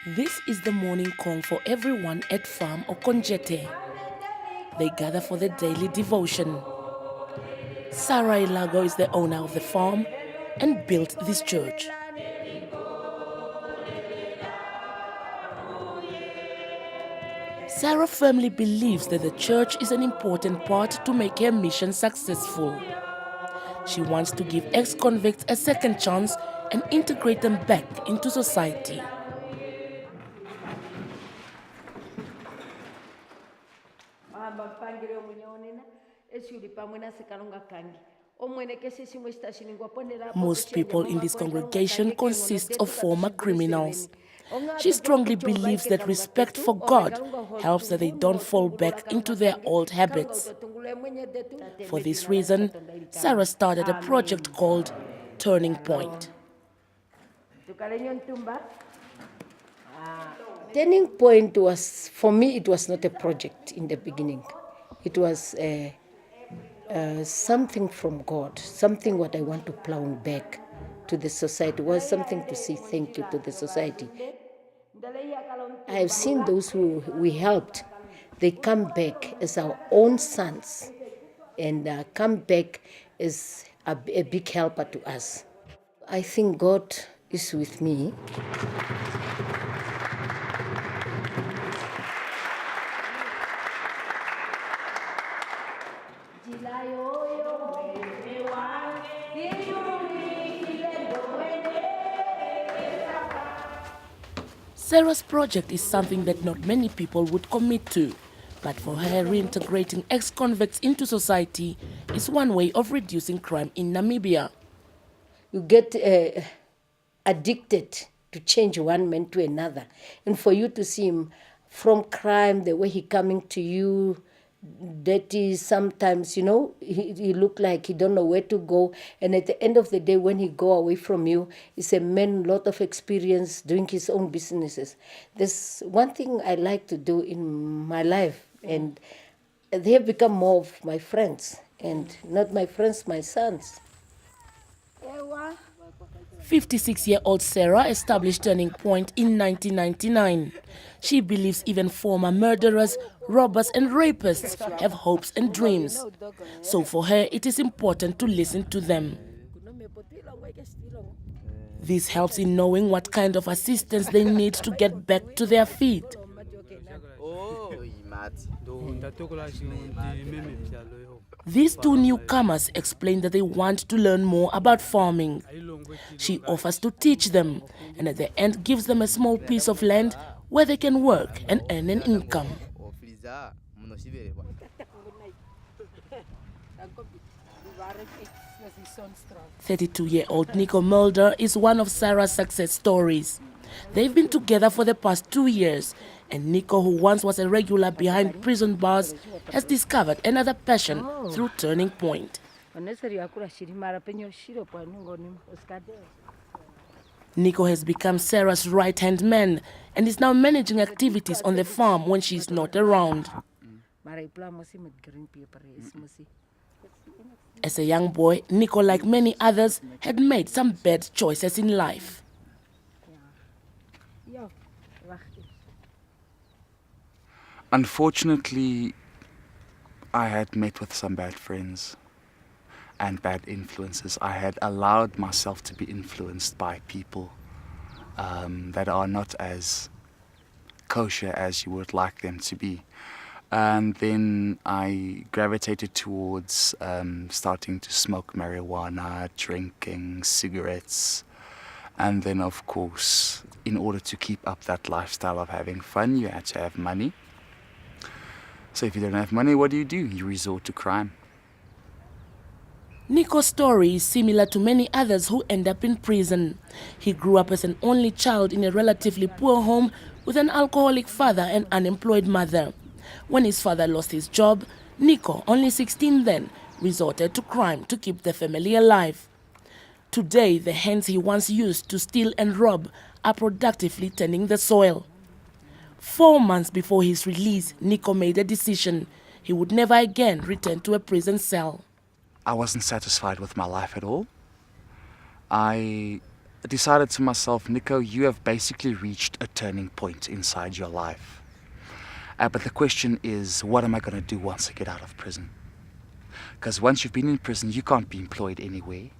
This is the morning call for everyone at Farm Okondjete. They gather for the daily devotion. Sarah Elago is the owner of the farm and built this church. Sarah firmly believes that the church is an important part to make her mission successful. She wants to give ex-convicts a second chance and integrate them back into society. Most people in this congregation consist of former criminals. She strongly believes that respect for God helps that they don't fall back into their old habits. For this reason, Sarah started a project called Turning Point. Turning Point was, for me, it was not a project in the beginning. It was something from God, something what I want to plow back to the society, was something to say thank you to the society. I have seen those who we helped, they come back as our own sons and come back as a big helper to us. I think God is with me. Sarah's project is something that not many people would commit to, but for her, reintegrating ex-convicts into society is one way of reducing crime in Namibia. You get addicted to change one man to another. And for you to see him from crime, the way he coming to you, that is sometimes, he look like he don't know where to go. And at the end of the day, when he go away from you, he's a man, lot of experience doing his own businesses. There's one thing I like to do in my life, and they have become more of my friends, and not my friends, my sons. 56-year-old Sarah established Turning Point in 1999. She believes even former murderers, robbers and rapists have hopes and dreams. So for her, it is important to listen to them. This helps in knowing what kind of assistance they need to get back to their feet. These two newcomers explain that they want to learn more about farming. She offers to teach them and at the end gives them a small piece of land where they can work and earn an income. 32-year-old Nico Mulder is one of Sarah's success stories. They've been together for the past 2 years, and Nico, who once was a regular behind prison bars, has discovered another passion through Turning Point. Nico has become Sarah's right-hand man and is now managing activities on the farm when she's not around. As a young boy, Nico, like many others, had made some bad choices in life. Unfortunately, I had met with some bad friends and bad influences. I had allowed myself to be influenced by people that are not as kosher as you would like them to be. And then I gravitated towards starting to smoke marijuana, drinking cigarettes. And then, of course, in order to keep up that lifestyle of having fun, you had to have money. So if you don't have money, what do? You resort to crime. Nico's story is similar to many others who end up in prison. He grew up as an only child in a relatively poor home with an alcoholic father and unemployed mother. When his father lost his job, Nico, only 16 then, resorted to crime to keep the family alive. Today, the hands he once used to steal and rob are productively tending the soil. 4 months before his release, Nico made a decision. He would never again return to a prison cell. I wasn't satisfied with my life at all. I decided to myself, Nico, you have basically reached a turning point inside your life. But the question is, what am I going to do once I get out of prison? Because once you've been in prison, you can't be employed anywhere.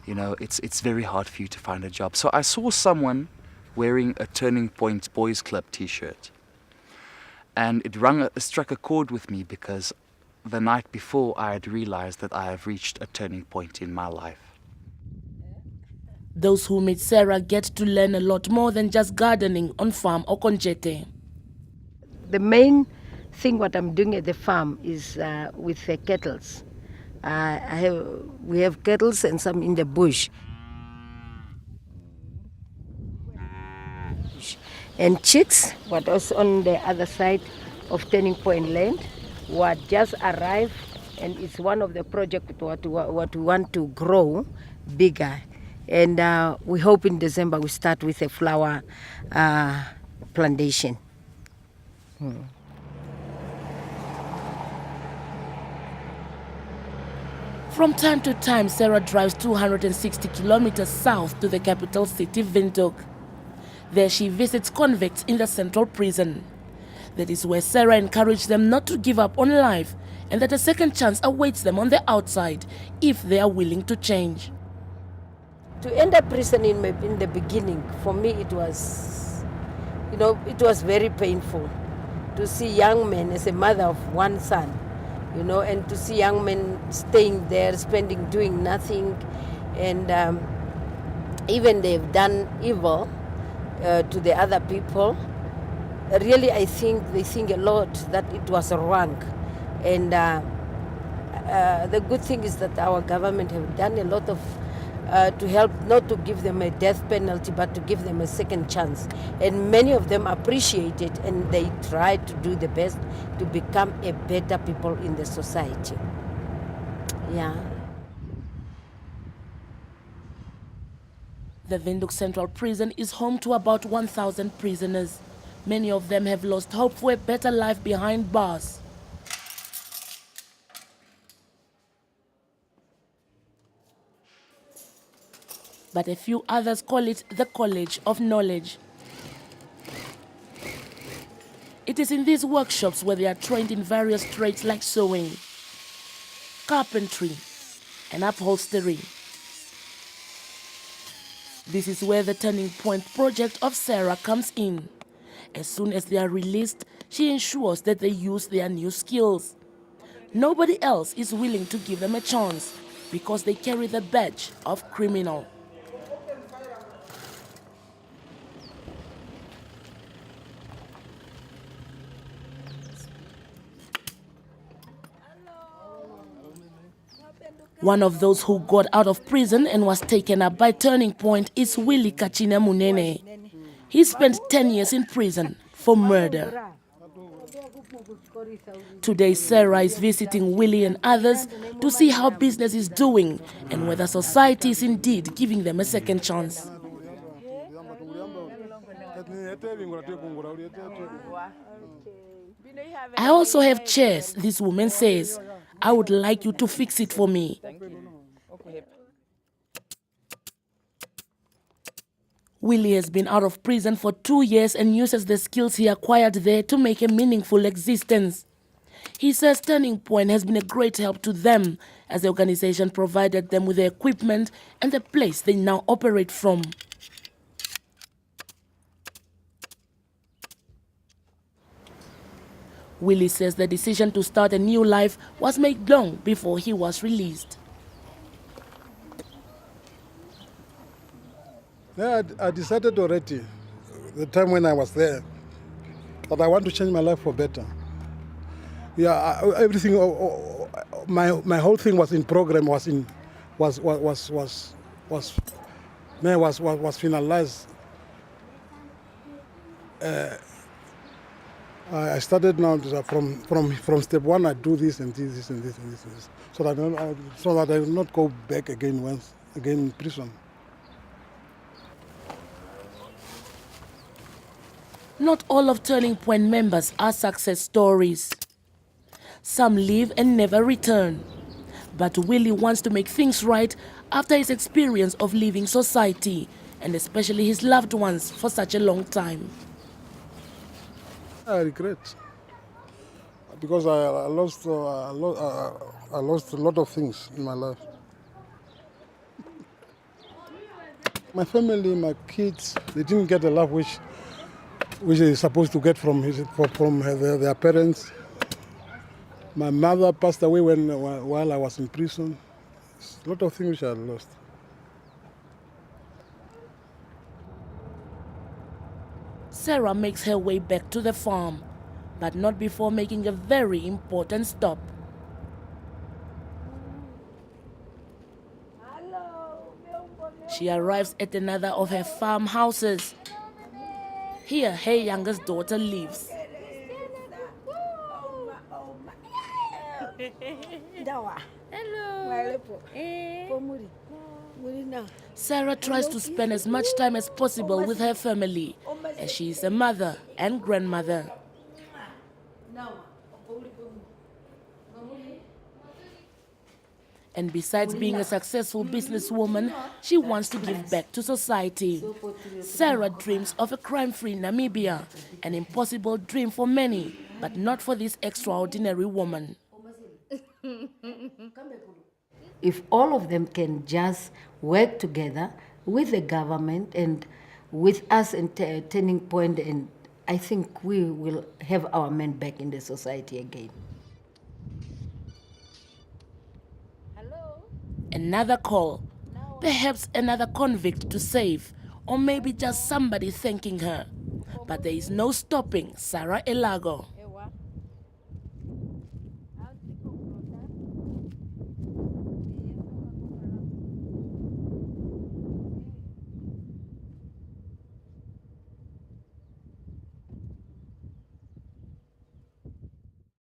You know, it's very hard for you to find a job. So I saw someone wearing a Turning Point Boys Club t-shirt. And it struck a chord with me because the night before I had realized that I have reached a turning point in my life. Those who meet Sarah get to learn a lot more than just gardening on farm Okondjete. The main thing what I'm doing at the farm is with the kettles. We have kettles and some in the bush. And chicks, what was on the other side of Turning Point Land, what just arrived, and it's one of the projects what we want to grow bigger. And we hope in December we start with a flower plantation. From time to time, Sarah drives 260 kilometers south to the capital city, Windhoek. There she visits convicts in the central prison. That is where Sarah encouraged them not to give up on life and that a second chance awaits them on the outside if they are willing to change. To enter prison in the beginning, for me it was, it was very painful to see young men as a mother of one son, and to see young men staying there, doing nothing, and even they've done evil to the other people. Really, I think they think a lot that it was wrong. And the good thing is that our government have done a lot of to help not to give them a death penalty, but to give them a second chance. And many of them appreciate it, and they try to do the best to become a better people in the society. Yeah. The Windhoek Central Prison is home to about 1,000 prisoners. Many of them have lost hope for a better life behind bars. But a few others call it the College of Knowledge. It is in these workshops where they are trained in various trades like sewing, carpentry, and upholstery. This is where the Turning Point project of Sarah comes in. As soon as they are released, she ensures that they use their new skills. Nobody else is willing to give them a chance because they carry the badge of criminal. One of those who got out of prison and was taken up by Turning Point is Willie Kachina Munene. He spent 10 years in prison for murder. Today, Sarah is visiting Willie and others to see how business is doing and whether society is indeed giving them a second chance. I also have chairs, this woman says. I would like you to fix it for me. Willie has been out of prison for 2 years and uses the skills he acquired there to make a meaningful existence. He says Turning Point has been a great help to them as the organization provided them with the equipment and the place they now operate from. Willie says the decision to start a new life was made long before he was released. Yeah, I decided already, the time when I was there, that I want to change my life for better. Yeah, everything, my whole thing was in program, was finalized. I started now from step one. I do this and this and this and this and this, so that I will not go back again in prison. Not all of Turning Point members are success stories. Some leave and never return. But Willie wants to make things right after his experience of leaving society, and especially his loved ones, for such a long time. I regret because I lost a lot of things in my life. My family, my kids, they didn't get the love which they're supposed to get from their parents. My mother passed away while I was in prison. A lot of things which I lost. Sarah makes her way back to the farm, but not before making a very important stop. She arrives at another of her farmhouses. Here, her youngest daughter lives. Sarah tries to spend as much time as possible with her family, as she is a mother and grandmother. And besides being a successful businesswoman, she wants to give back to society. Sarah dreams of a crime-free Namibia, an impossible dream for many, but not for this extraordinary woman. If all of them can just work together with the government and with us at a turning point, and I think we will have our men back in the society again. Another call, perhaps another convict to save, or maybe just somebody thanking her. But there is no stopping Sarah Elago.